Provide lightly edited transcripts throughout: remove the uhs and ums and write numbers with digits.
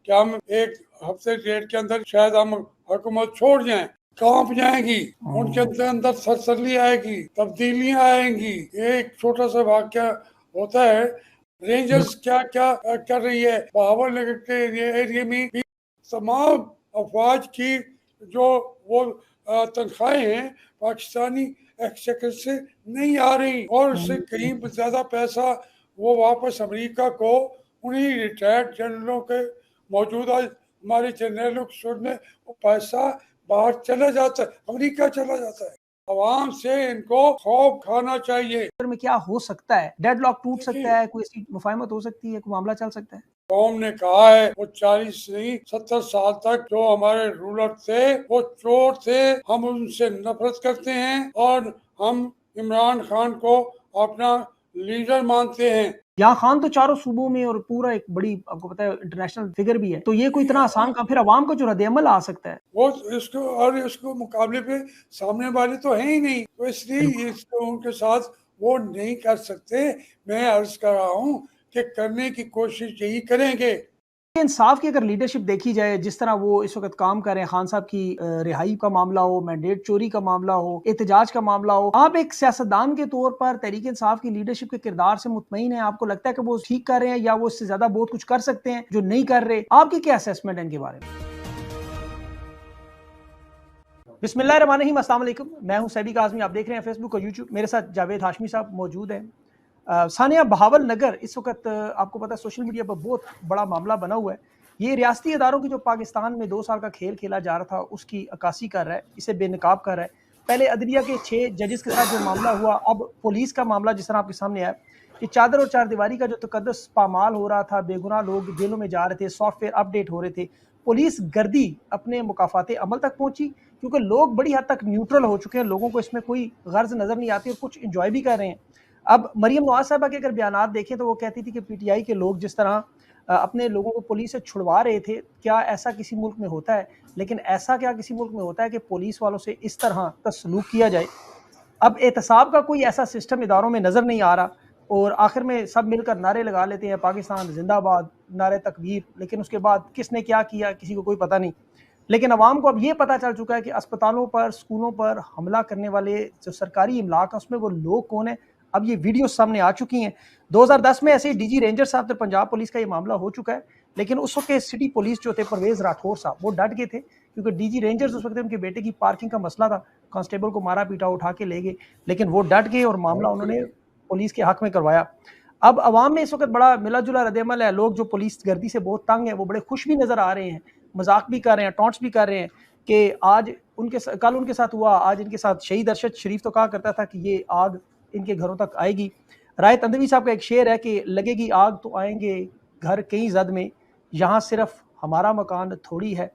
कि हम एक हफ्ते डेढ़ के अंदर शायद हम हुकूमत छोड़ जाएं, कांप जाएंगी, उनके अंदर सरसरी आएगी, तब्दीलियां आएंगी। एक छोटा सा वाक्य होता है, रेंजर्स क्या क्या कर रही है बहावल नगर के एरिया में भी तमाम अफवाज की जो वो तनख्वाहें हैं पाकिस्तानी एक्सचेकर से नहीं आ रही, और उससे कहीं ज्यादा पैसा वो वापस अमेरिका को उन्हीं रिटायर्ड जनरलों के मौजूदा हमारे जनरलों को छोड़ने वो पैसा बाहर चला जाता है, अमेरिका चला जाता है। आवाम से इनको खौफ खाना चाहिए। में क्या हो सकता है? डेडलॉक टूट सकता है, कोई ऐसी मुफाहमत हो सकती है, कोई मामला चल सकता है? कौम ने कहा है वो 40 नहीं 70 साल तक जो हमारे रूलर थे वो चोर थे, हम उनसे नफरत करते हैं और हम इमरान खान को अपना लीडर मानते हैं। यहाँ खान तो चारों सूबों में और पूरा एक बड़ी, आपको पता है, इंटरनेशनल फिगर भी है, तो ये कोई इतना आसान काम फिर अवाम को जो रद्द-ए-अमल आ सकता है वो इसको मुकाबले पे सामने वाले तो है ही नहीं, तो इसलिए इसको उनके साथ वो नहीं कर सकते। मैं अर्ज कर रहा हूँ कि करने की कोशिश यही करेंगे। इंसाफ की अगर लीडरशिप देखी जाए, जिस तरह वो इस वक्त काम कर रहे हैं, खान साहब की रिहाई का मामला हो, मैंडेट चोरी का मामला हो, एहतजाज का मामला हो, आप एक सियासतदान के तौर पर तहरीक इंसाफ की लीडरशिप के किरदार से मुतमईन है? आपको लगता है कि वो ठीक कर रहे हैं या वो इससे ज्यादा बहुत कुछ कर सकते हैं जो नहीं कर रहे? आपकी क्या असेसमेंट है इनके बारे में? बिस्मिल्लाहिर्रहमानिर्रहीम, अस्सलाम वालेकुम। मैं हूं सैदी काज़मी, आप देख रहे हैं फेसबुक और यूट्यूब। मेरे साथ जावेद हाशमी साहब मौजूद हैं। सानिया, बहावल नगर इस वक्त आपको पता है सोशल मीडिया पर बहुत बड़ा मामला बना हुआ है। ये रियासती इदारों की जो पाकिस्तान में 2 साल का खेल खेला जा रहा था उसकी अक्कासी कर रहा है, इसे बेनकाब कर रहा है। पहले अदलिया के 6 जजेस के साथ जो मामला हुआ, अब पुलिस का मामला जिस तरह आपके सामने आया, ये चादर और चारदीवारी का जो तकद्दुस पामाल हो रहा था, बेगुनाह लोग जेलों में जा रहे थे, सॉफ्टवेयर अपडेट हो रहे थे, पुलिस गर्दी अपने मुकाफाते अमल तक पहुंची, क्योंकि लोग बड़ी हद तक न्यूट्रल हो चुके हैं, लोगों को इसमें कोई गर्ज नजर नहीं आती और कुछ इंजॉय भी कर रहे हैं। अब मरियम नवाज साहबा के अगर बयानात देखें तो वो कहती थी कि पीटीआई के लोग जिस तरह अपने लोगों को पुलिस से छुड़वा रहे थे, क्या ऐसा किसी मुल्क में होता है? लेकिन ऐसा क्या किसी मुल्क में होता है कि पुलिस वालों से इस तरह का सलूक किया जाए? अब एहतसाब का कोई ऐसा सिस्टम इदारों में नज़र नहीं आ रहा, और आखिर में सब मिलकर नारे लगा लेते हैं, पाकिस्तान जिंदाबाद, नारे तकबीर, लेकिन उसके बाद किसने क्या किया किसी को कोई पता नहीं। लेकिन अवाम को अब ये पता चल चुका है कि अस्पतालों पर, स्कूलों पर हमला करने वाले जो सरकारी इमलाक है उसमें वो लोग कौन है। अब ये वीडियो सामने आ चुकी हैं। 2010 में ऐसे डीजी रेंजर साहब, तो पंजाब पुलिस का ये मामला हो चुका है, लेकिन उस वक्त सिटी पुलिस जो थे परवेज राठौर साहब, वो डट गए थे, क्योंकि डीजी रेंजर्स उस वक्त उनके बेटे की पार्किंग का मसला था, कांस्टेबल को मारा पीटा, उठा के ले गए, लेकिन वो डट गए और मामला उन्होंने पुलिस के हक में करवाया। अब अवाम में इस वक्त बड़ा मिला जुला रद्द-ए-अमल है। लोग जो पुलिस गर्दी से बहुत तंग है वो बड़े खुश भी नजर आ रहे हैं, मजाक भी कर रहे हैं, टॉन्ट्स भी कर रहे हैं कि आज कल उनके साथ हुआ, आज इनके साथ। शहीद अरशद शरीफ तो कहा करता था कि ये आग इनके घरों तक आएगी। राय तंदवी साहब का एक शेर है कि लगेगी आग तो आएंगे घर कई जद में, यहाँ सिर्फ हमारा मकान थोड़ी है,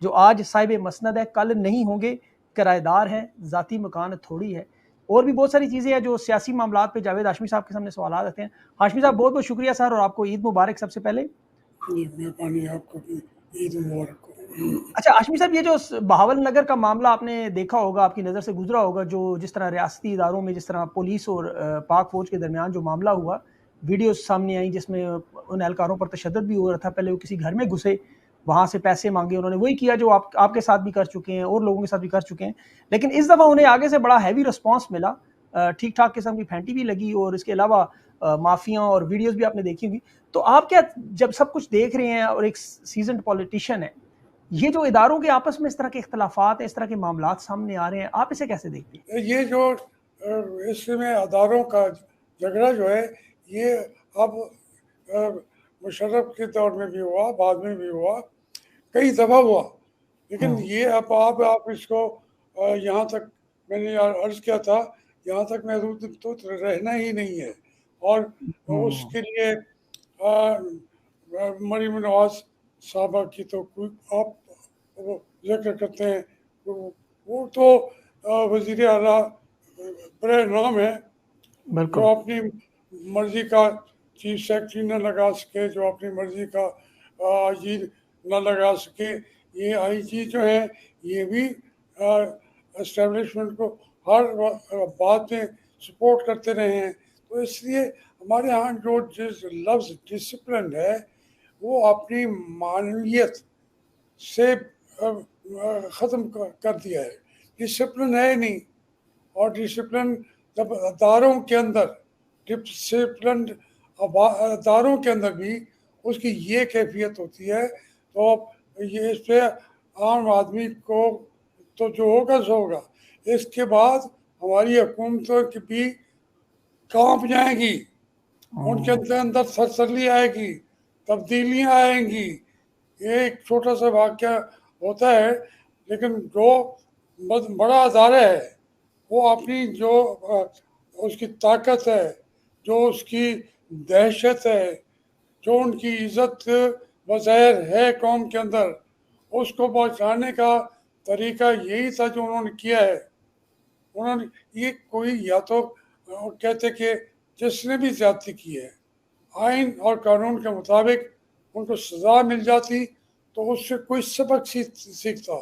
जो आज साहिब मसनद है कल नहीं होंगे, किराएदार हैं जाती मकान थोड़ी है। और भी बहुत सारी चीज़ें हैं जो सियासी मामलात पे जावेद हाशमी साहब के सामने सवाल रखते हैं। हाशमी साहब, बहुत बहुत शुक्रिया सर, और आपको ईद मुबारक सबसे पहले। आपको भी ईद मुबारक। अच्छा हाशमी साहब, ये जो बहावल नगर का मामला आपने देखा होगा, आपकी नज़र से गुजरा होगा, जो जिस तरह रियासती इदारों में जिस तरह पुलिस और पाक फौज के दरमियान जो मामला हुआ, वीडियो सामने आई जिसमें उन एहलकारों पर तशद्दुद भी हो रहा था। पहले वो किसी घर में घुसे, वहाँ से पैसे मांगे, उन्होंने वही किया जो आपके साथ भी कर चुके हैं और लोगों के साथ भी कर चुके हैं, लेकिन इस दफ़ा उन्हें आगे से बड़ा हैवी रिस्पॉन्स मिला, ठीक ठाक किस्म की फैंटी भी लगी, और इसके अलावा माफिया और वीडियोस भी आपने देखी होंगी। तो आप क्या, जब सब कुछ देख रहे हैं और एक सीजन्ड पॉलिटिशियन है, ये जो इदारों के आपस में इस तरह के इख्तलाफात, इस तरह के मामलात सामने आ रहे हैं, आप इसे कैसे देखते हैं? ये जो इसमें अदारों का झगड़ा जो है, ये अब मुशर्रफ के दौर में भी हुआ, बाद में भी हुआ, कई दफ़ा हुआ, लेकिन ये अब आप इसको यहाँ तक मैंने अर्ज किया था, यहाँ तक महदूद तो रहना ही नहीं है। और उसके लिए मरीम नवाज साहबा की तो आप जिक्र करते हैं, वो तो वजीर आला बड़े नाम है, जो अपनी मर्जी का चीफ सेक्रेटरी न लगा सके, जो अपनी मर्जी का आईजी न लगा सके। ये आईजी जो है ये भी एस्टेब्लिशमेंट को हर बात में सपोर्ट करते रहे हैं। तो इसलिए हमारे यहाँ जो जिस लफ्ज़ डिसिप्लिन है वो अपनी मानवीयत से ख़त्म कर दिया है। डिसिप्लिन है नहीं, और डिसिप्लिन जब अदारों के अंदर, डिसिप्लिन अदारों के अंदर भी उसकी ये कैफियत होती है, तो ये इस पे आम आदमी को तो जो होगा सो होगा। इसके बाद हमारी हुकूमतों की भी कांप जाएंगी, उनके अंदर सरसरी आएगी, तब्दीलियां आएंगी। एक छोटा सा वाक्य होता है, लेकिन जो बड़ा अदारा है वो अपनी जो उसकी ताकत है, जो उसकी दहशत है, जो उनकी इज्जत वज़ैर है कौम के अंदर, उसको पहुंचाने का तरीका यही था जो उन्होंने किया है। उन्होंने ये कोई या तो कहते कि जिसने भी ज्यादती की है, आइन और कानून के मुताबिक उनको सजा मिल जाती तो उससे कोई सबक सीखता।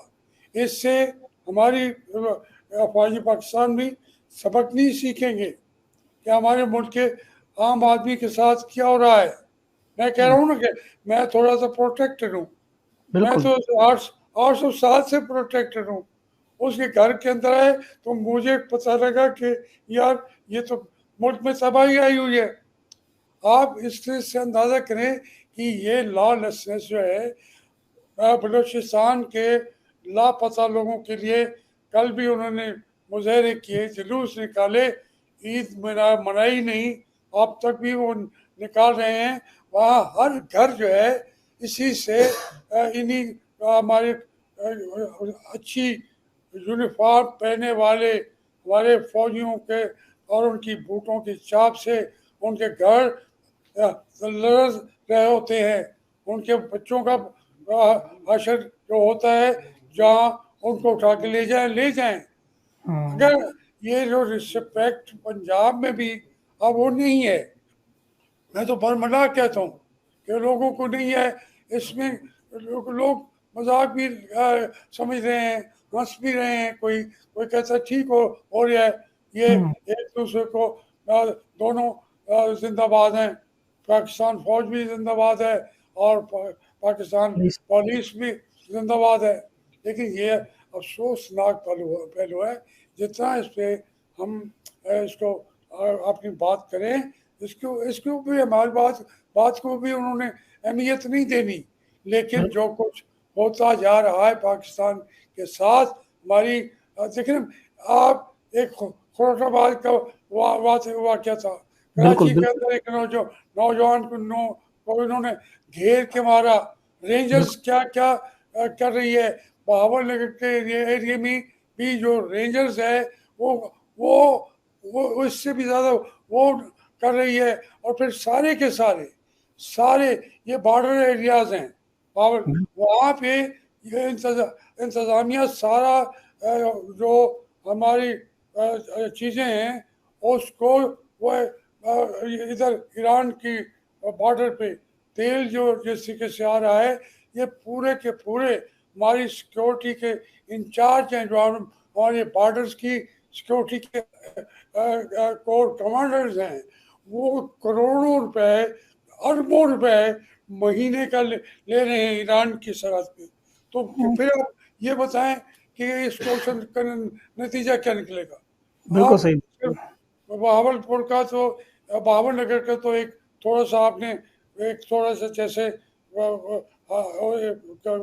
इससे हमारी अफवाज पाकिस्तान भी सबक नहीं सीखेंगे कि हमारे मुल्क के आम आदमी के साथ क्या हो रहा है। मैं कह रहा हूँ ना कि मैं थोड़ा सा प्रोटेक्टेड हूँ, मैं बिल्कुल तो 800 साल से प्रोटेक्टेड हूँ। उसके घर के अंदर है तो मुझे पता लगा कि यार ये तो मुल्क में तबाही आई हुई है। आप इस चीज से अंदाजा करें कि ये लॉलेसनेस जो है बलूचिस्तान के लापता लोगों के लिए, कल भी उन्होंने मुजाहरे किए, जुलूस निकाले, ईद मनाई नहीं, अब तक भी वो निकाल रहे हैं। वहाँ हर घर जो है इसी से इन्हीं हमारे अच्छी यूनिफॉर्म पहने वाले हमारे फौजियों के और उनकी बूटों की छाप से उनके घर लड़ रहे होते हैं। उनके बच्चों का हशर जो होता है, जहाँ उनको उठा के ले जाएं। अगर ये जो रिस्पेक्ट पंजाब में भी अब वो नहीं है, मैं तो बरमला कहता हूँ कि लोगों को नहीं है। इसमें लोग मजाक भी समझ रहे हैं, हंस भी रहे हैं। कोई कोई कहता है ठीक हो रहा है, ये एक दूसरे को दोनों जिंदाबाद हैं। पाकिस्तान फौज भी जिंदाबाद है और पाकिस्तान पुलिस भी जिंदाबाद है। लेकिन ये अफसोसनाक पहलू है। जितना इस पे हम इसको अपनी बात करें, इसको भी हमारी बात को भी उन्होंने अहमियत नहीं देनी। लेकिन जो कुछ होता जा रहा है पाकिस्तान के साथ, हमारी देखिए आप एक खुराबाद का वाक्य था, बिल्कुल कराची के बिल्कुल अंदर एक नौजवान को इन्होंने घेर के मारा। रेंजर्स बिल्कुल क्या क्या कर रही है बहावल नगर के एरिया में भी, जो रेंजर्स है वो वो वो इससे भी ज्यादा वो कर रही है। और फिर सारे के सारे ये बॉर्डर एरियाज हैं पावर, वहाँ पे ये इंतजामिया सारा जो हमारी चीज़ें हैं उसको वो इधर ईरान की बॉर्डर पे तेल जो जिस तरीके से आ रहा है, ये पूरे के पूरे हमारी सिक्योरिटी के इंचार्ज हैं, जो हमारे बॉर्डर्स की सिक्योरिटी के कोर कमांडर्स हैं। वो करोड़ों रुपए, अरबों रुपए महीने का ले रहे हैं ईरान की सरहद पे। तो फिर आप ये बताएं कि इस क्वेश्चन का नतीजा क्या निकलेगा। बिल्कुल आप सही। सिर्फ बहावलपुर का तो बहावल नगर का तो एक थोड़ा सा आपने एक थोड़ा सा जैसे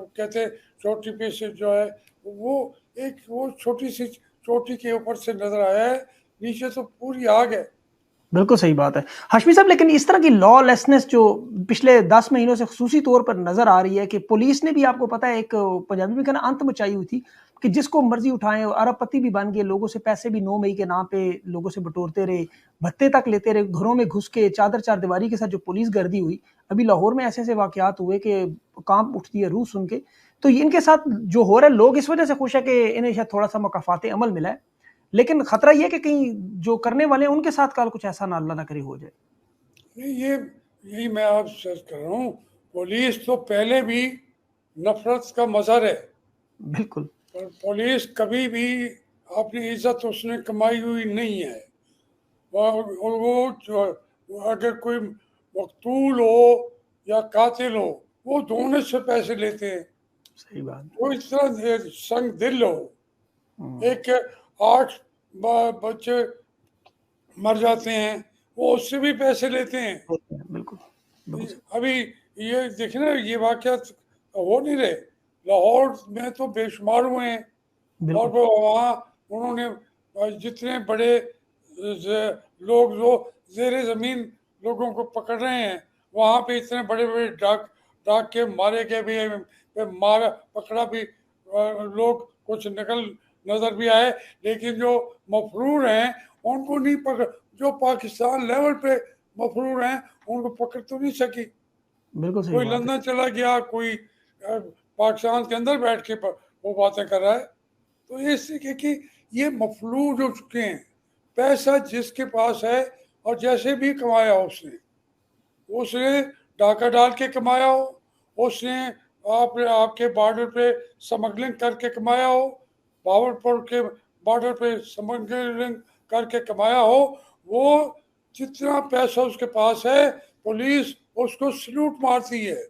कहते हैं चोटी पे से जो है वो एक वो छोटी सी चोटी के ऊपर से नजर आया है, नीचे तो पूरी आग है। बिल्कुल सही बात है हाशमी साहब। लेकिन इस तरह की लॉलेसनेस जो पिछले 10 महीनों से खुसूसी तौर पर नजर आ रही है कि पुलिस ने भी, आपको पता है, एक पंजाबी में कहना अंत मचाई हुई थी कि जिसको मर्जी उठाएं, अरबपति भी बन गए, लोगों से पैसे भी 9 मई के नाम पे लोगों से बटोरते रहे, भत्ते तक लेते रहे, घरों में घुस के चादर चार दीवारी के साथ जो पुलिस गर्दी हुई। अभी लाहौर में ऐसे ऐसे वाकयात हुए कि कांप उठती है रूह सुन के। तो इनके साथ जो हो रहा है, लोग इस वजह से खुश है कि इन्हें शायद थोड़ा सा मकाफात अमल मिला है, लेकिन खतरा यह है कि कहीं जो करने वाले हैं उनके साथ कल कुछ ऐसा ना अल्लाह ना करे हो जाए। नहीं, ये यही मैं आप सर्च कर रहा हूँ। पुलिस तो पहले भी नफरत का मजहर है, बिल्कुल पर पुलिस कभी भी अपनी इज्जत उसने कमाई हुई नहीं है। और वो जो अगर कोई मकतूल हो या कातिल हो, वो दोनों से पैसे लेते हैं। सही बात। वो इस तरह संग दिल हो। हम्म, एक 8 बच्चे मर जाते हैं, वो उससे भी पैसे लेते हैं। बिल्कुल बिल्कुल सही। अभी ये देखे ना, ये वाक़यात हो नहीं रहे। लाहौर में तो बेशुमार हुए हैं। और बिल्कुल वो वहाँ उन्होंने जितने बड़े लोग जो ज़ेरे ज़मीन लोगों को पकड़ रहे हैं, वहाँ पे इतने बड़े बड़े डाक के मारे गए भी हैं, मारा पकड़ा भी लोग कुछ निकल नज़र भी आए। लेकिन जो मफरूर हैं उनको नहीं पकड़, जो पाकिस्तान लेवल पे मफरूर हैं उनको पकड़ तो नहीं सकी। बिल्कुल सही कोई बात है। लंदन चला गया, कोई पाकिस्तान के अंदर बैठ के वो बातें कर रहा है। तो ये सीखे कि ये मफलूज हो चुके हैं। पैसा जिसके पास है और जैसे भी कमाया उसने उसने डाका डाल के कमाया हो, उसने आपके बॉर्डर पे स्मगलिंग करके कमाया हो, बावलपुर के बॉर्डर पे स्मगलिंग करके कमाया हो, वो जितना पैसा उसके पास है पुलिस उसको सल्यूट मारती है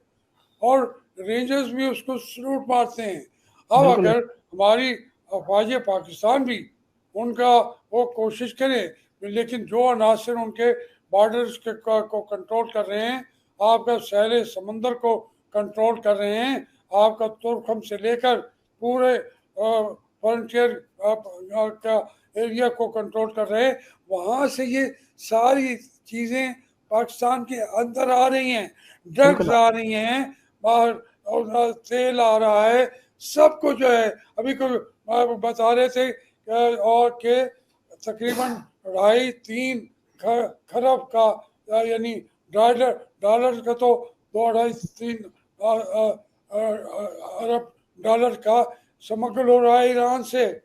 और रेंजर्स भी उसको सल्यूट मारते हैं। अब बिल्कुल अगर हमारी अफवाज पाकिस्तान भी उनका वो कोशिश करें, लेकिन जो अनासर उनके बॉर्डर्स को कंट्रोल कर रहे हैं, आपका सहरे समंदर को कंट्रोल कर रहे हैं, आपका तुर्खम से लेकर पूरे फ्रंटियर का एरिया को कंट्रोल कर रहे हैं, वहाँ से ये सारी चीज़ें पाकिस्तान के अंदर आ रही हैं, ड्रग्स बिल्कुल आ रही हैं बाहर, और तेल आ रहा है, सब कुछ जो है। अभी कोई बता रहे थे और के तकरीबन 2.5-3 खरब का यानी डॉलर डॉलर का तो 2-2.5-3 अरब डॉलर का स्मगल हो रहा है ईरान से।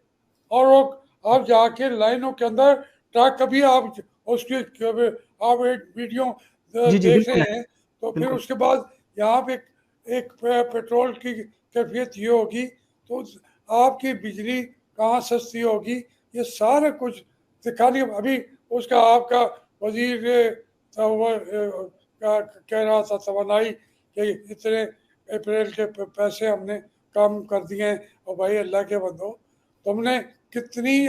और वो आप जाके लाइनों के अंदर ट्रक, कभी आप उसकी आप एक वीडियो जी जी देख बिल्कुल रहे है। हैं तो फिर बिल्कुल उसके बाद यहाँ पे एक पेट्रोल की कैफियत ये होगी तो आपकी बिजली कहाँ सस्ती होगी, ये सारा कुछ दिखाने। अभी उसका आपका वजीर कह रहा था तवानाई कि इतने अप्रैल के पैसे हमने कम कर दिए हैं। और भाई अल्लाह के बंदो, तुमने कितनी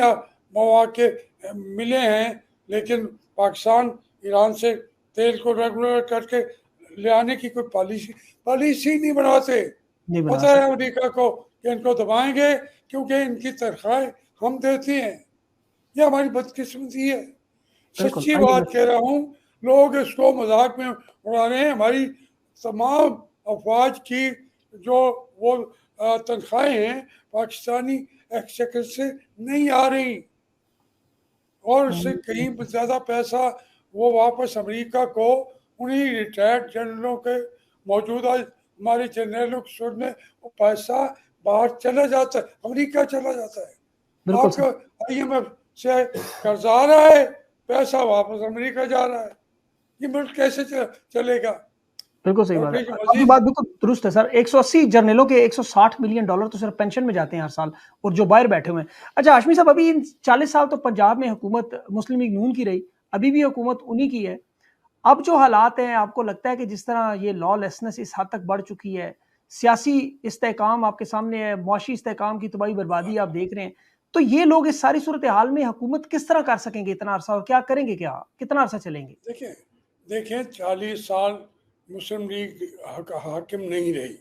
मौके मिले हैं, लेकिन पाकिस्तान ईरान से तेल को रेगुलर करके ले आने की कोई पॉलिसी पॉलिसी नहीं बनाते। नहीं बना पता है सकते। अमेरिका को कि इनको दबाएंगे क्योंकि इनकी तनख्वाहें हम देते हैं। ये हमारी बदकिस्मती है, बिल्कुल सच्ची बात आईएमएफ। कह रहा हूँ। लोग इसको मजाक में उड़ा रहे हैं। हमारी तमाम अफवाज की जो वो तनख्वाहें हैं पाकिस्तानी एक्सचेकर से नहीं आ रही, और उससे कहीं ज़्यादा पैसा वो वापस अमेरिका को उन्हीं रिटायर्ड जनरलों के, मौजूदा हमारे जनरलों के सूट में वो पैसा बाहर चला जाता है, अमेरिका चला जाता है। बिल्कुल आपका सही। आईएमएफ से कर्जा आ रहा है, पैसा वापस अमेरिका जा रहा है, ये मुल्क कैसे चलेगा। बिल्कुल सही और बात है। फिर जो आपकी मजीद बात बिल्कुल दुरुस्त है सर। 180 जर्नलों के 160 मिलियन डॉलर तो सिर्फ पेंशन में जाते हैं हर साल, और जो बाहर बैठे हुए हैं। अच्छा हाशमी साहब, अभी इन 40 साल तो पंजाब में हुकूमत मुस्लिम लीग नून की रही, अभी भी हुकूमत उन्हीं की है। अब जो हालात हैं, आपको लगता है कि जिस तरह ये लॉलेसनेस इस हद तक बढ़ चुकी है, सियासी इस्तेहकाम आपके सामने है, मुआशी इस्तेहकाम की तबाही बर्बादी आप देख रहे हैं, तो ये लोग इस सारी सूरत हाल में हुकूमत किस तरह कर सकेंगे इतना अरसा, और क्या करेंगे, क्या कितना अरसा चलेंगे? देखें देखें 40 साल मुस्लिम लीग हाकिम नहीं रही,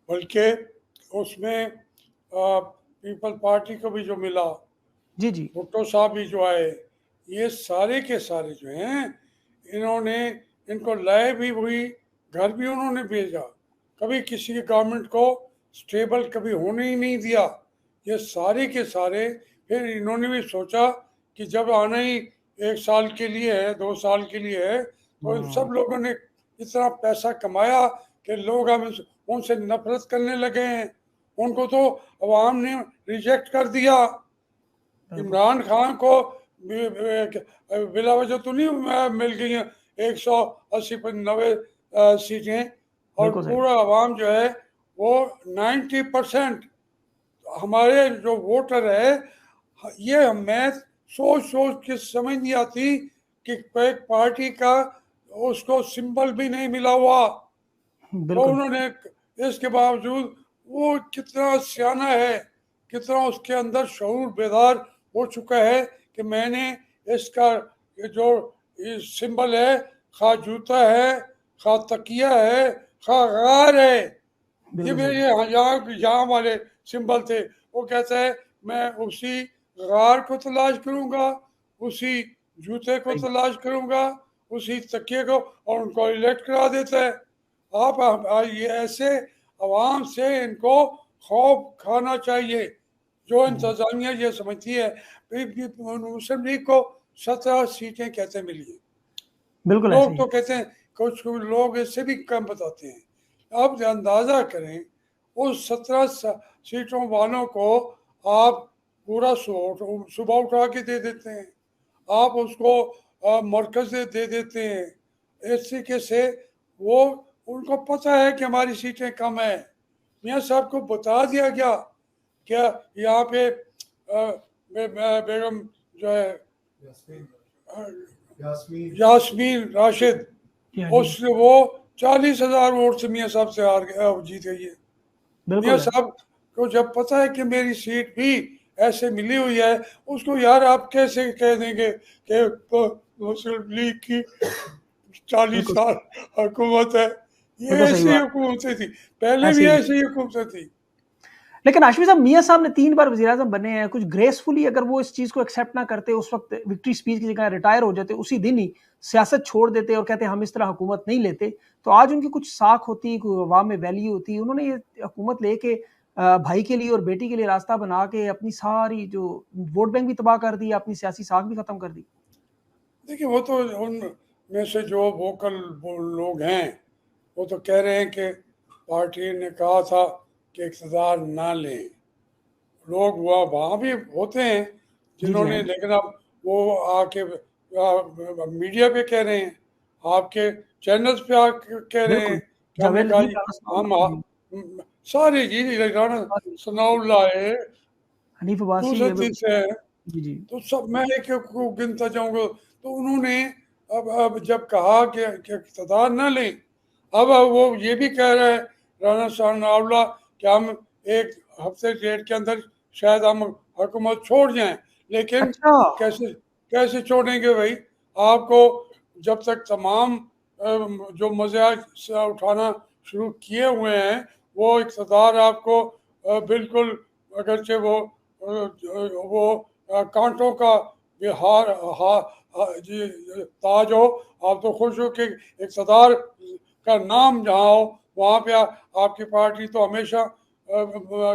बल्कि उसमें पीपल पार्टी को भी जो मिला, जी जी। भुट्टो साहब भी जो आए, ये सारे के सारे जो हैं, इन्होंने इनको लाए भी हुई, घर भी उन्होंने भेजा, कभी किसी गवर्नमेंट को स्टेबल कभी होने ही नहीं दिया। ये सारे के सारे फिर इन्होंने भी सोचा कि जब आना ही 1 साल के लिए है, 2 साल के लिए है, तो इन सब लोगों ने इतना पैसा कमाया कि लोग अब उनसे नफरत करने लगे हैं। उनको तो अवाम ने रिजेक्ट कर दिया। इमरान खान को बिला वजह तो नहीं मिल गई हैं 180-90 सीटें, और बिल्कुल सही। पूरा अवाम जो है वो 90% हमारे जो वोटर है, ये मैं सोच सोच के समझ नहीं आती कि एक पार्टी का उसको सिंबल भी नहीं मिला हुआ। तो बिल्कुल उन्होंने इसके बावजूद वो कितना सियाना है, कितना उसके अंदर शऊर बेदार हो चुका है कि मैंने इसका ये जो सिंबल है, खा जूता है, खा तकिया है, खा गार है, ये बिल्कुल मेरे सही। यहाँ वाले सिंबल थे। वो कहता है मैं उसी गार को तलाश करूंगा, उसी जूते को सही बात। तलाश करूंगा, उसी तकिए को, और उनको इलेक्ट करा देता है। ये ऐसे अवाम से इनको खौफ खाना चाहिए। जो इंतजामिया ये समझती है मुस्लिम लीग को 17 सीटें कैसे मिली है, बिल्कुल ऐसे लोग ही तो है। कहते हैं, कुछ कुछ लोग इससे भी कम बताते हैं। आप अंदाजा करें उस 17 सीटों वालों को आप पूरा सुबह उठा के दे देते हैं, आप उसको मरकज दे देते हैं। इस तरीके से वो उनको पता है कि हमारी सीटें कम है। मियाँ साहब को बता दिया गया क्या यहाँ पे बेगम जो है अ, यास्मीन राशिद, जी हाँ जी। उससे वो 40,000 वोट से मियाँ साहब से जीत गई है। मियाँ बिल्कुल है। साहब को जब पता है कि मेरी सीट भी ऐसे मिली हुई है, उसको यार आप कैसे कह देंगे कि मुस्लिम लीग की 40 बिल्कुल साल हुकूमत है। ये बिल्कुल सही ऐसी बात। हुकूमतें थी, पहले ऐसे भी ही। ऐसी हुकूमतें थी। लेकिन हाशमी साहब, मियां साहब ने 3 बार वज़ीर-ए-आज़म बने हैं, कुछ ग्रेसफुली अगर वो इस चीज़ को एक्सेप्ट ना करते, उस वक़्त विक्ट्री स्पीच की जगह रिटायर हो जाते, उसी दिन ही सियासत छोड़ देते और कहते हम इस तरह हुकूमत नहीं लेते, तो आज उनकी कुछ साख होती, कोई अवाम में वैल्यू होती। उन्होंने ये हुकूमत लेके भाई के लिए और बेटी के लिए रास्ता बना के अपनी सारी जो वोट बैंक भी तबाह कर दिया, अपनी सियासी साख भी खत्म कर दी। देखिए वो तो उन में से जो वोकल लोग हैं वो तो कह रहे हैं कि पार्टी ने कहा था कि इक़्तिदार ना लें। लोग वहाँ भी होते हैं जी, जी, जिन्होंने, हाँ। लेकिन अब वो आके मीडिया पे कह रहे हैं, आपके चैनल्स पे आके कह रहे हैं बिल्कुल। कि हमने जावेद कहा लतीफ़, जी राना हम सांबा, जी, सारे जी राना सारी, सनाउल्लाह है, हनीफ अब्बासी है, दूसरे से है, जी, जी। तो सब मैं एक एक को गिनता जाऊंगा। तो उन्होंने अब जब कहा कि इक़्तिदार न लें, अब वो ये भी कह रहा है राना सनाउल्लाह कि हम एक हफ्ते डेढ़ के अंदर शायद हम हुकूमत छोड़ जाएं। लेकिन अच्छा! कैसे कैसे छोड़ेंगे भाई? आपको जब तक तमाम जो मज़ाक से उठाना शुरू किए हुए हैं, वो इक़्तिदार आपको बिल्कुल, अगरचे वो कांटों का बिहार जी ताज हो, आप तो खुश हो कि इक़्तिदार का नाम जहाँ हो वहाँ पे आपकी पार्टी तो हमेशा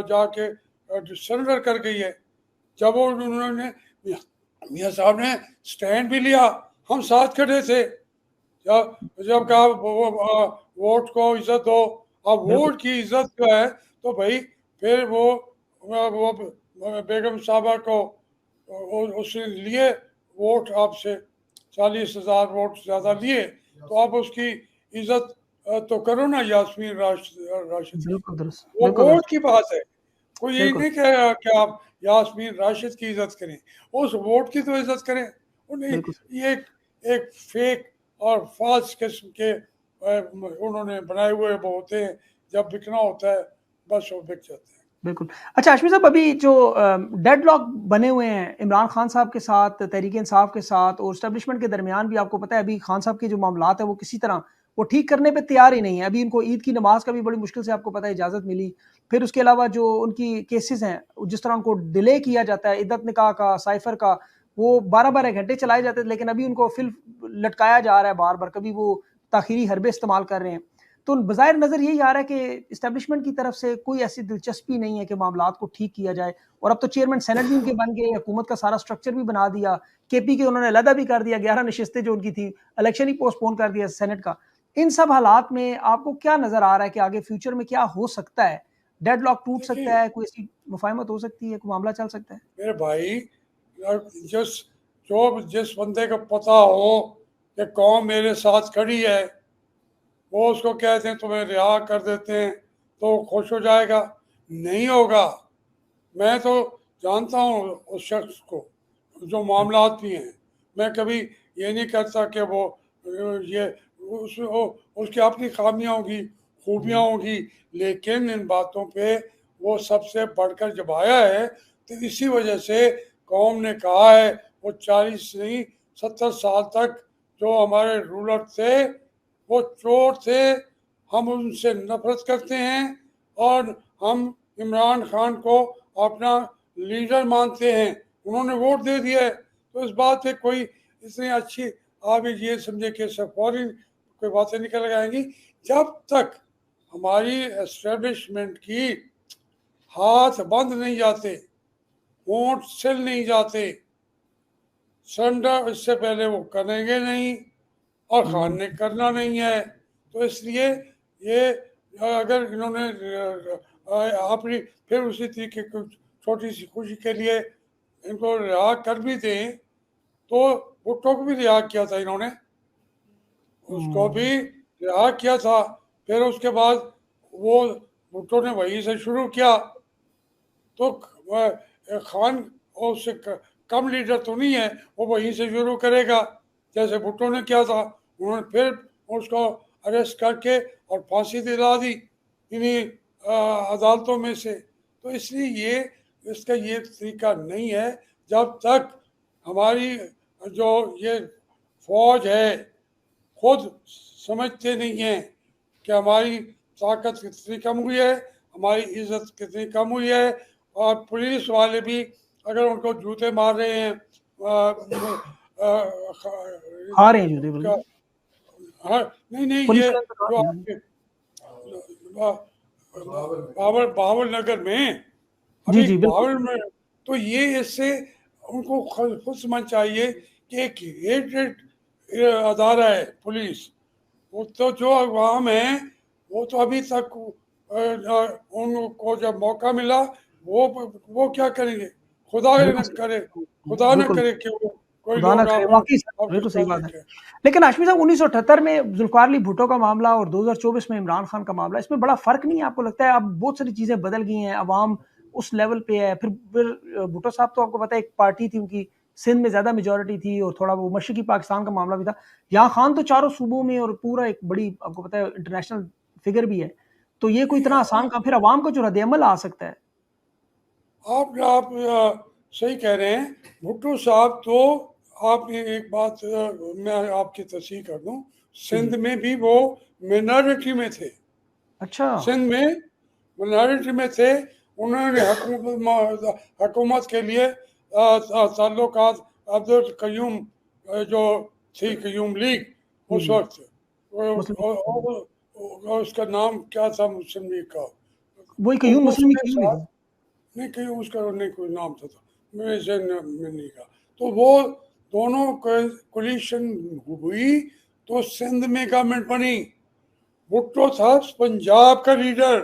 जाके सरेंडर कर गई है। जब वो उन्होंने मियाँ साहब ने स्टैंड भी लिया, हम साथ खड़े थे। जब जब कहा वोट को इज्जत दो, अब बिल्कुल, वोट की इज्जत जो है तो भाई फिर वो बेगम साहबा को उसने लिए वोट आपसे, 40,000 वोट ज्यादा लिए, तो आप उसकी इज्जत तो करो ना यास्मीन राशिद की। बिल्कुल दुरुस्त, वो बिल्कुल वोट दुरुस्त, की बात है, कोई यही बिल्कुल, नहीं कहेगा कि आप यास्मीन राशिद की इज्जत करें, उस वोट की तो इज्जत करें। वो नहीं, बिल्कुल। ये एक फेक और फॉल्स किस्म के उन्होंने बनाए हुए वो होते हैं, जब बिकना होता है बस वो बिक जाते हैं। बिल्कुल। अच्छा हाशमी साहब, अभी जो डेडलॉक बने हुए हैं इमरान खान साहब के साथ, तहरीक-ए-इंसाफ के साथ और एस्टेब्लिशमेंट के दरमियान भी, आपको पता है अभी खान साहब के जो मामलात हैं वो किसी तरह वो ठीक करने पे तैयार ही नहीं है। अभी इनको ईद की नमाज़ का भी बड़ी मुश्किल से, आपको पता है, इजाज़त मिली। फिर उसके अलावा जो उनकी केसेज़ हैं, जिस तरह उनको डिले किया जाता है, इद्दत निकाह का, साइफ़र का, वो 12-12 घंटे चलाए जाते थे, लेकिन अभी उनको फिर लटकाया जा रहा है बार-बार, कभी वो ताख़ीरी हरबे इस्तेमाल कर रहे हैं। तो बज़ाहिर नज़र यही आ रहा है कि इस्टेब्लिशमेंट की तरफ से कोई ऐसी दिलचस्पी नहीं है कि मामलात को ठीक किया जाए। और अब तो चेयरमैन सेनेट भी उनके बन गए, हुकूमत का सारा स्ट्रक्चर भी बना दिया, केपी के उन्होंने अलहदा भी कर दिया, 11 नशिस्तें जो उनकी थी, इलेक्शन ही पोस्टपोन कर दिया सेनेट का। इन सब हालात में आपको क्या नज़र आ रहा है कि आगे फ्यूचर में क्या हो सकता है? डेडलॉक टूट देखिए सकता है, कोई ऐसी मुफ़ाहमत हो सकती है, कोई मामला चल सकता है? मेरे भाई, जिस जिस बंदे को पता हो कि कौम मेरे साथ खड़ी है, वो उसको कहते हैं तुम्हें रिहा कर देते हैं तो खुश हो जाएगा, नहीं होगा। मैं तो जानता हूँ उस शख्स को, जो मामलात भी हैं। मैं कभी ये नहीं करता कि वो ये उसकी अपनी खामियां होंगी, खूबियाँ होंगी, लेकिन इन बातों पे वो सबसे बढ़कर जब आया है तो इसी वजह से कौम ने कहा है वो 40 नहीं 70 साल तक जो हमारे रूलर थे वो चोर थे, हम उनसे नफरत करते हैं और हम इमरान खान को अपना लीडर मानते हैं, उन्होंने वोट दे दिया है। तो इस बात पे कोई इतनी अच्छी आप ये समझे कि सब फॉरन कोई बातें निकल आएंगी जब तक हमारी एस्टेब्लिशमेंट की हाथ बंद नहीं जाते, होंठ सिल नहीं जाते, सरेंडर इससे पहले वो करेंगे नहीं और खान ने करना नहीं है। तो इसलिए ये अगर इन्होंने अपनी फिर उसी तरीके की छोटी सी खुशी के लिए इनको रिहा कर भी दें, तो भुट्टो को भी रिहा किया था इन्होंने, उसको भी रिहा किया था, फिर उसके बाद वो भुट्टो ने वहीं से शुरू किया। तो खान उससे कम लीडर तो नहीं है, वो वहीं से शुरू करेगा जैसे भुट्टो ने किया था। उन्होंने फिर उसको अरेस्ट करके और फांसी दिला दी इन्हीं अदालतों में से। तो इसलिए ये इसका ये तरीका नहीं है जब तक हमारी जो ये फौज है खुद समझते नहीं हैं कि हमारी ताकत कितनी कम हुई है, हमारी इज्जत कितनी कम हुई है, और पुलिस वाले भी अगर उनको जूते मार रहे हैं खा रहे हैं जूते बिल्कुल। हाँ नहीं नहीं, पुलिस ये वाले तो जो खा- आपके बाबर नगर में जी अभी जी बिल्कुल। बाबर में, तो ये इससे उनको खुद समझ चाहिए कि एक हेटेड अदारा है पुलिस। वो तो जो अवाम है वो तो अभी तक उनको जब मौका मिला वो क्या करेंगे, खुदा बिल्कुल न सही, करे, खुदा न बिल्कुल करे कि वो कोई खुदा ना लोग करे, आपको वाकई सर, आपके बिल्कुल सही साथ बात है। देखें। लेकिन हाशमी साहब 1978 में जुल्फ़िकार अली भुट्टो का मामला और 2024 में इमरान खान का मामला, इसमें बड़ा फ़र्क नहीं है आपको लगता है? अब बहुत सारी चीज़ें बदल गई हैं, अवाम उस लेवल पे है। फिर भुट्टो साहब तो आपको पता है एक पार्टी थी उनकी, सिंध में ज़्यादा मेजॉरिटी थी और थोड़ा वो मशरक़ी पाकिस्तान का मामला भी था। यहाँ खान तो चारों सूबों में और पूरा एक बड़ी आपको पता है इंटरनेशनल फ़िगर भी है। तो ये कोई इतना आसान काम, फिर अवाम का जो रद्द-ए-अमल आ सकता है। आप सही कह रहे हैं। भुट्टो साहब तो आप ये एक बात मैं आपकी तस्दीक कर दूं, जी, सिंध जी। में भी वो मिनॉरिटी में थे, अच्छा। सिंध में मिनॉरिटी में थे। उन्होंने हुकूमत के लिए ताल्लुकात अब्दुल कयूम जो थी कयूम लीग जी, उस जी। वक्त, मुस्लिम उसका नाम क्या था मुस्लिम लीग का, वही तो कयूम, मुस्लिम लीग उसके कयूम ही साथ थी। नहीं कहीं उसका नहीं कोई नाम था, मेरे जहन में नहीं का। तो वो दोनों कोलिशन हुई तो सिंध में गवर्नमेंट बनी। भुट्टो था पंजाब का लीडर,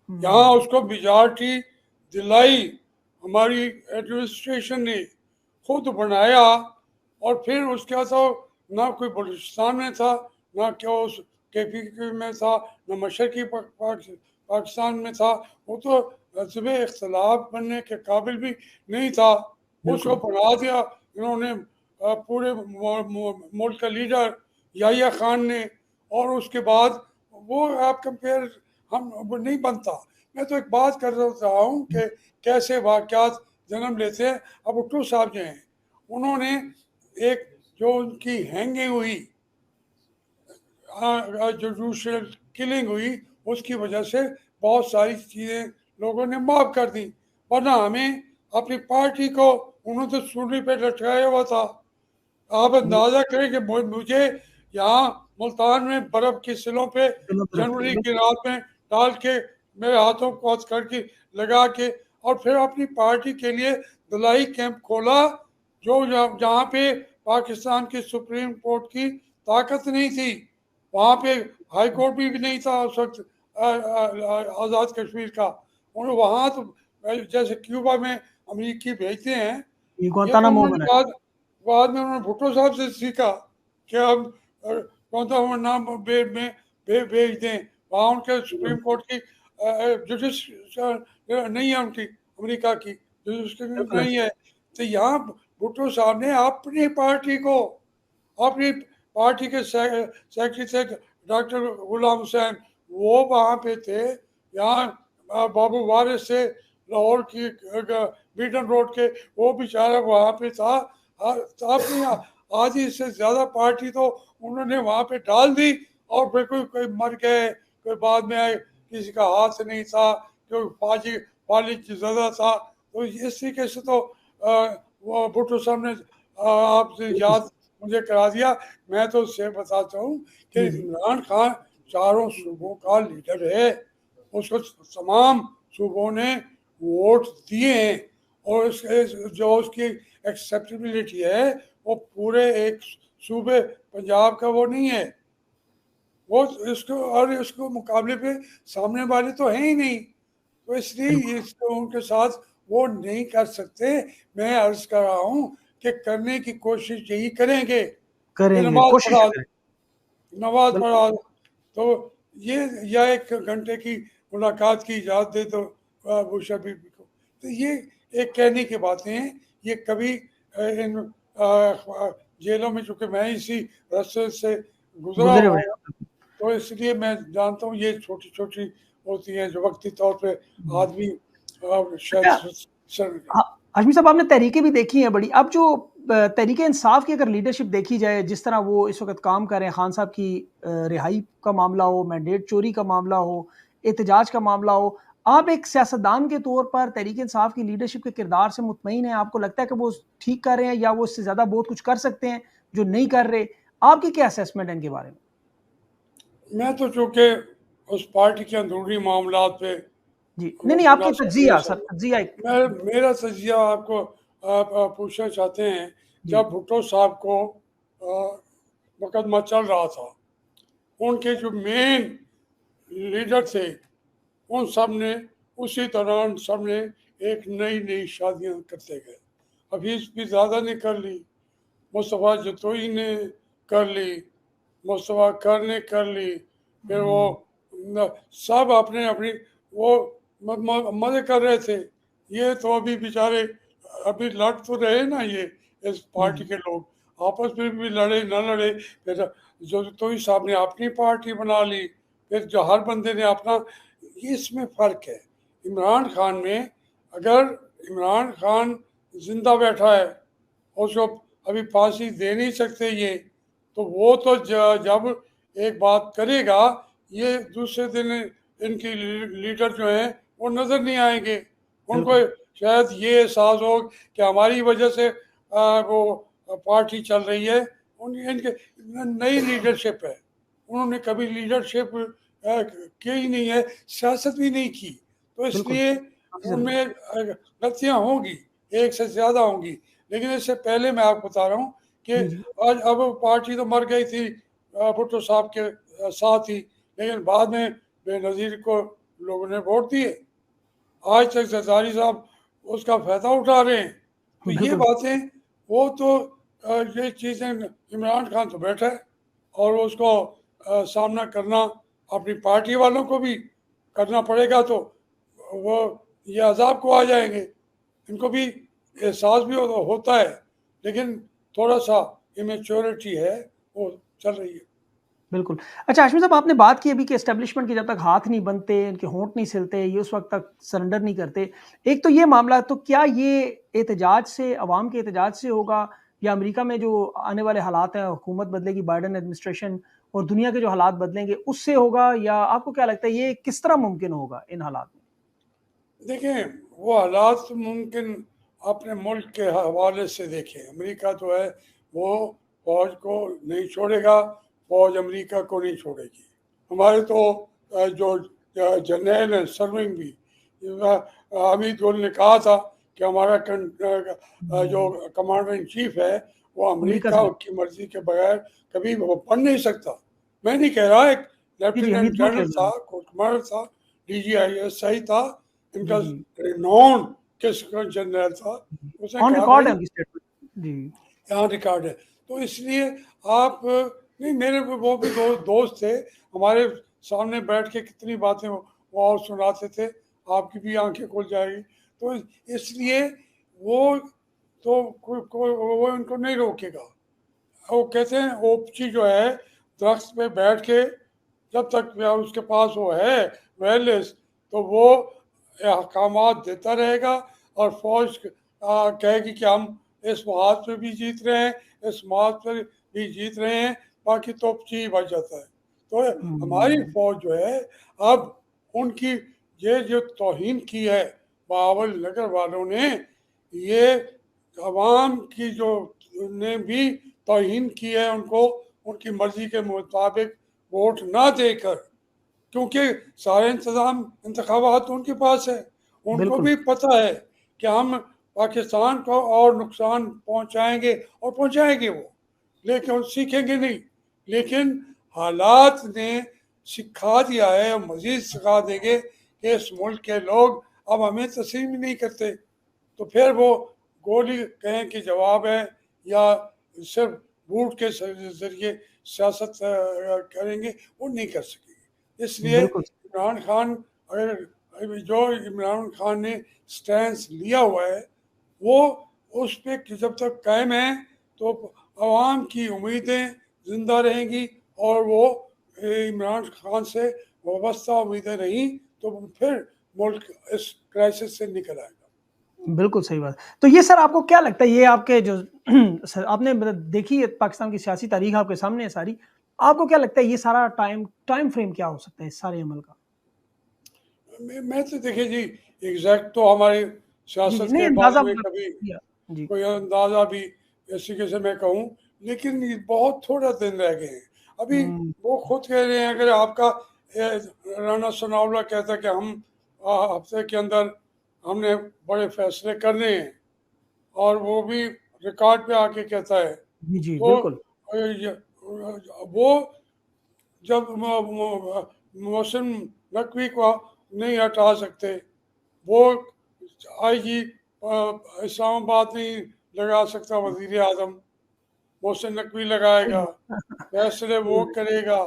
यहाँ हुँ। उसको मेजॉरिटी दिलाई हमारी एडमिनिस्ट्रेशन ने, खुद बनाया। और फिर उसके बाद तो ना कोई बलूचिस्तान में था, ना क्या उस KPK में था, ना मशरकी पाकिस्तान में था। वो तो हज़ब इख्तलाफ बनने के काबिल भी नहीं था, उसको बिल्कुल। बना दिया इन्होंने पूरे मुल्क का लीडर याहिया खान ने। और उसके बाद वो आप कंपेयर हम वो नहीं बनता। मैं तो एक बात कर रहा हूँ कि कैसे वाक़यात जन्म लेते हैं। अब भुट्टो साहब जो हैं उन्होंने एक जो उनकी हैंगिंग हुई, जो जुडिशल किलिंग हुई, उसकी वजह से बहुत सारी चीज़ें लोगों ने माफ़ कर दी, वरना हमें अपनी पार्टी को उन्होंने तो सूली पे लटकाया हुआ था। आप अंदाज़ा करें कि मुझे यहाँ मुल्तान में बर्फ़ की सिलों पे चलो तरफ के जनवरी की बिल्कुल। रात में डाल के मेरे हाथों को हथकड़ की लगा के और फिर अपनी पार्टी के लिए धुलाई कैंप खोला, जो जहाँ पे पाकिस्तान की सुप्रीम कोर्ट की ताकत नहीं थी, वहाँ पे हाई कोर्ट भी नहीं था उस वक्त आज़ाद कश्मीर का। उन्होंने वहाँ तो जैसे क्यूबा में अमेरिकी भेजते हैं, ये ये तो गुआंतानामो उन्होंने बना है। बाद में उन्होंने भुट्टो साहब से सीखा कि हम गुआंतानामो नाम भेज दें, वहाँ उनके सुप्रीम कोर्ट की जुडिस नहीं है, उनकी अमेरिका की जुडिस बिल्कुल नहीं है। तो यहाँ भुट्टो साहब ने अपनी पार्टी को, अपनी पार्टी के सेक्रेटरी थे डॉक्टर गुलाम हुसैन, वो वहाँ पे थे। यहाँ बाबू वारिस से लाहौर की बीटन रोड के, वो बेचारा वहाँ पे था। आपने आधी से ज़्यादा पार्टी तो उन्होंने वहाँ पे डाल दी, और फिर कोई मर गए, कोई बाद में आए, किसी का हाथ नहीं था, कोई फालिज ज़्यादा था। तो इस तरीके से तो वो भुट्टो साहब ने आपसे याद मुझे करा दिया। मैं तो उससे बताता हूँ कि इमरान खान चारों सूबों का लीडर है, उसको तमाम सूबों ने वोट दिए हैं, और उसके जो उसकी एक्सेप्टेबिलिटी है वो पूरे एक सूबे पंजाब का वो नहीं है, वो इसको और इसको मुकाबले पे सामने वाले तो हैं ही नहीं, तो इसलिए इसको उनके साथ वो नहीं कर सकते। मैं अर्ज कर रहा हूँ कि करने की कोशिश यही करेंगे, ये नमाज कोशिश पढ़ा करें। नमाज पढ़ा तो ये, या 1 घंटे की मुलाकात की इजाज़त दे तो बुशा बीबी को, तो ये एक कहने की बातें हैं। ये कभी इन जेलों में, चूँकि मैं इसी रास्ते से गुजरा गुजरे हुआ हुए हूँ, तो इसलिए मैं जानता हूँ ये छोटी छोटी होती हैं जो वक्ती तौर पे आदमी शायद हाशमी साहब, आपने तहरीकें भी देखी हैं बड़ी। अब जो तहरीके इंसाफ की अगर लीडरशिप देखी जाए, जिस तरह वो इस वक्त काम कर रहे हैं, खान साहब की रिहाई का मामला हो, मैंडेट चोरी का मामला हो, एहतजाज का मामला हो, आप एक सियासतदान के तौर पर तहरीक इंसाफ की लीडरशिप के किरदार से मुतमईन हैं? आपको लगता है कि वो ठीक कर रहे हैं, या वो इससे ज़्यादा बहुत कुछ कर सकते हैं जो नहीं कर रहे? आपकी क्या असेसमेंट है इनके बारे में? मैं तो चूँकि उस पार्टी के अंदरूनी मामला पे जी, नहीं, आपकी तज्जिया सर, तज्जिया एक। मेरा तजिया आपको आप पूछना चाहते हैं। जी, जब भुट्टो साहब को मुकदमा चल रहा था, उनके जो मेन लीडर थे, उन सब ने उसी दौरान सब ने एक नई नई शादियां करते गए। हफीज भी ज़्यादा ने कर ली, मुस्तफ़ा जतोई ने कर ली, मुस्तफ़ा कर ने कर ली, फिर वो सब अपने अपनी वो मज़े कर रहे थे। ये तो अभी बेचारे अभी लड़ तो रहे ना, ये इस पार्टी के लोग आपस में भी लड़े ना लड़े, फिर जो तो ही साहब ने अपनी पार्टी बना ली, फिर जो हर बंदे ने अपना, इसमें फ़र्क है। इमरान खान में, अगर इमरान खान जिंदा बैठा है, उसको अभी फांसी दे नहीं सकते ये, तो वो तो जब एक बात करेगा, ये दूसरे दिन इनकी लीडर जो हैं वो नज़र नहीं आएंगे। उनको बिल्कुल। शायद ये एहसास हो कि हमारी वजह से वो पार्टी चल रही है। उन इनके नई लीडरशिप है, उन्होंने कभी लीडरशिप की ही नहीं है, सियासत भी नहीं की, तो बिल्कुल, इसलिए काफ़ी ज़रूरी। उनमें गलतियाँ होंगी, एक से ज़्यादा होंगी। लेकिन इससे पहले मैं आपको बता रहा हूँ कि जी, जी। आज अब पार्टी तो मर गई थी भुट्टो साहब के साथ ही, लेकिन बाद में बेनज़ीर को लोगों ने वोट दिए। आज तक जरदारी साहब उसका फ़ायदा उठा रहे हैं। तो ये बिल्कुल, बातें, वो तो ये चीज़ें, इमरान खान तो बैठा है, और उसको सामना करना अपनी पार्टी वालों को भी करना पड़ेगा, तो वो ये अजाब को आ जाएंगे। इनको भी एहसास भी होता है, लेकिन थोड़ा सा इमेच्योरिटी है, वो चल रही है। बिल्कुल। अच्छा हाशमी साहब, आपने बात की अभी कि एस्टेब्लिशमेंट के जब तक हाथ नहीं बनते, इनके होंठ नहीं सिलते, ये उस वक़्त तक सरेंडर नहीं करते। एक तो ये मामला, तो क्या ये एहतजाज से, अवाम के एहतजाज से होगा, या अमेरिका में जो आने वाले हालात हैं, हुकूमत बदलेगी, बाइडेन एडमिनिस्ट्रेशन, और दुनिया के जो हालात बदलेंगे, उससे होगा? या आपको क्या लगता है ये किस तरह मुमकिन होगा इन हालात में? देखें, वो हालात मुमकिन अपने मुल्क के हवाले से देखें। अमेरिका तो है, वो फौज को नहीं छोड़ेगा, फौज अमेरिका को नहीं छोड़ेगी। हमारे तो जो जर्नल हैं सर्विंग भी, हमीद गुल ने कहा था कि हमारा जो कमांडर इन चीफ है वो अमेरिका अमेरिका से। की मर्जी के बगैर कभी वो बन नहीं सकता। मैं नहीं कह रहा, एक जी, जी, लेफ्टिनेंट हमीद गुल जनरल कह रहे था, हैं। कमांडर था, DGISI था, जी, इनका जी। नॉन किस जनरल था। उसने ऑन कहा रिकॉर्ड है भाई, उनकी स्टेटमेंट। जी। यहाँ रिकॉर्ड है, तो इसलिए आप नहीं, मेरे वो भी दोस्त थे हमारे, सामने बैठ के कितनी बातें वो और सुनाते थे, आपकी भी आंखें खुल जाएगी। तो इसलिए वो तो वो इनको नहीं रोकेगा। वो कहते हैं ओपची जो है, दरख्त पे बैठ के जब तक उसके पास वो है वेयरलेस, तो वो अहकामात देता रहेगा और फौज कहेगी कि हम इस महाज पे भी जीत रहे हैं, इस महाज पर भी जीत रहे हैं, बाकी तोपची बच जाता है। तो हमारी फौज जो है अब उनकी ये जो तौहीन की है बहावल नगर वालों ने, ये अवाम की जो ने भी तौहीन की है उनको, उनकी मर्जी के मुताबिक वोट ना देकर, क्योंकि सारे इंतजाम इंतखाबात उनके पास है, उनको बिल्कुल भी पता है कि हम पाकिस्तान को और नुकसान पहुंचाएंगे और पहुंचाएंगे वो, लेकिन सीखेंगे नहीं। लेकिन हालात ने सिखा दिया है और मजीद सिखा देंगे कि इस मुल्क के लोग अब हमें तस्लीम ही नहीं करते। तो फिर वो गोली कहें कि जवाब है या सिर्फ वोट के जरिए सियासत करेंगे, वो नहीं कर सकेंगे। इसलिए बिल्कुल इमरान खान, अगर जो इमरान खान ने स्टैंड लिया हुआ है वो उस पर जब तक कायम है तो आवाम की उम्मीदें जिंदा रहेंगी, और वो इमरान खान से वाबस्ता उम्मीदें रहीं तो फिर मुल्क इस क्राइसिस से निकल आएगा। बिल्कुल सही बात। तो ये सर आपको क्या लगता है, ये आपके जो सर आपने मतलब देखी है पाकिस्तान की सियासी तारीख आपके सामने है सारी, आपको क्या लगता है ये सारा टाइम फ्रेम क्या हो सकता है इस सारे अमल का? मैं तो देखिए जी, एग्जैक्ट तो हमारे जी, जी, सियासत नहीं के बारे अंदाज़ा में मतलब कभी किया। जी। कोई अंदाज़ा भी इसी के से मैं कहूँ, लेकिन ये बहुत थोड़ा दिन रह गए हैं अभी। हुँ, वो खुद कह रहे हैं, अगर आपका राना सनाउल्लाह कहता है कि हम हफ्ते के अंदर हमने बड़े फैसले करने हैं, और वो भी रिकॉर्ड पे आके कहता है, जी, जी, तो बिल्कुल। वो जब मोहसिन नकवी को नहीं हटा सकते, वो आईजी इस्लामाबाद नहीं लगा सकता वजीर आजम, मोहसिन नकवी लगाएगा, फैसले वो करेगा।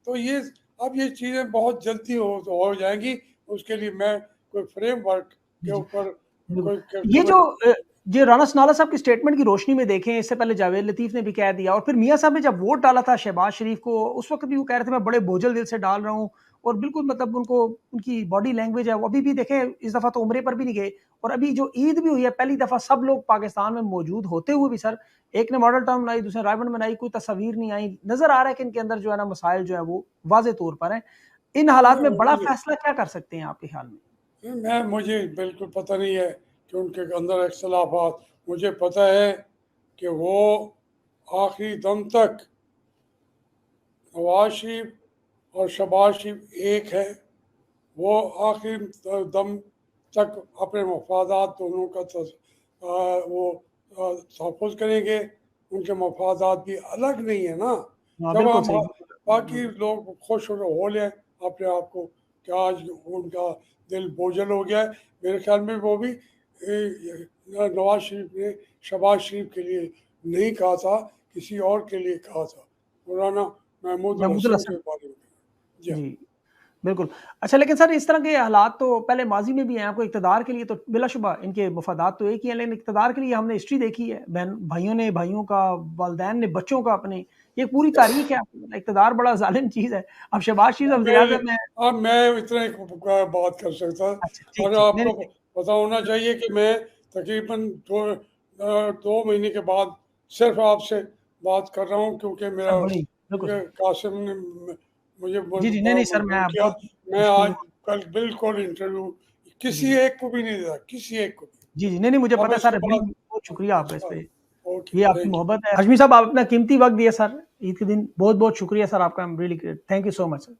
तो ये अब ये चीज़ें बहुत जल्दी हो जाएंगी, उसके लिए मैं कोई फ्रेमवर्क जी, के जी, ऊपर बिल्कुल। कोई ये जो कमेटी। ये राना सनाउल्लाह साहब की स्टेटमेंट की रोशनी में देखें, इससे पहले जावेद लतीफ़ ने भी कह दिया और फिर मियाँ साहब ने जब वोट डाला था शहबाज शरीफ को, उस वक़्त भी वो कह रहे थे मैं बड़े बोझल दिल से डाल रहा हूँ और बिल्कुल मतलब उनको उनकी बॉडी लैंग्वेज है, वो अभी भी देखें इस दफ़ा तो उम्रे पर भी नहीं गए और अभी जो ईद भी हुई है, पहली दफ़ा सब लोग पाकिस्तान में मौजूद होते हुए भी सर, एक ने मॉडल टाउन बनाई, दूसरे ने रायबंद बनाई, कोई तस्वीर नहीं आई। नज़र आ रहा है कि इनके अंदर जो है ना मसाइल जो है वो वाज़े तौर पर हैं। इन हालात में बड़ा फैसला क्या कर सकते हैं आपके ख़्याल में? मुझे बिल्कुल पता नहीं है कि उनके अंदर इख्तलाफात, मुझे पता है कि वो आखिरी दम तक नवाज शरीफ और शहबाज शरीफ एक है। वो आखिरी दम तक अपने मफादात दोनों का वो तहफ़्फ़ुज़ करेंगे। उनके मफादात भी अलग नहीं है ना। हाँ, जब बिल्कुल हम सही। बाकी लोग खुश हो लें अपने आप को कि आज उनका दिल बोझल हो गया है, मेरे ख्याल में वो भी नवाज शरीफ ने शहबाज शरीफ के लिए नहीं कहा था, किसी और के लिए कहा था, मौलाना महमूद महमूदुल हसन हसन। के बारे में। जी हाँ। जी, बिल्कुल। अच्छा लेकिन सर इस तरह के हालात तो पहले माज़ी में भी हैं, आपको इक़्तिदार के लिए तो बिलाशुबा इनके मफ़ादात तो एक ही हैं, लेकिन इक़्तिदार के लिए हमने हिस्ट्री देखी है, बहन भाइयों ने भाइयों का, वालिदैन ने बच्चों का अपने, ये पूरी तारीख़ है, इक़्तिदार बड़ा ज़ालिम चीज़ है। अब शहबाज शरीफ वज़ीर-ए-आज़म हैं। अब मैं इतना एक बात कर सकता, अच्छा, ठीक, और ठीक। नहीं, आपको नहीं, पता होना चाहिए कि मैं तकरीबन 2 महीने के बाद सिर्फ आपसे बात कर रहा हूँ, क्योंकि सर मेरा बड़ी बिल्कुल सर। कासिम ने मुझे जी, जी। नहीं, नहीं सर मजबूर मैं किया। बहुत मैं आज खुशकिस्मत। कल बिल्कुल इंटरव्यू जी, किसी जी। एक को भी नहीं दिया, किसी एक को भी। जी, जी। नहीं, नहीं मुझे अब पता है इसके सर, बड़ी बाद बहुत शुक्रिया आपका इस अच्छा, पे। ओके, ये आपकी थैंक यू। मोहब्बत है। हाशमी साहब आप अपना कीमती वक़्त दिया सर, ईद के दिन। बहुत-बहुत शुक्रिया सर आपका। I am really great. Thank you so much sir.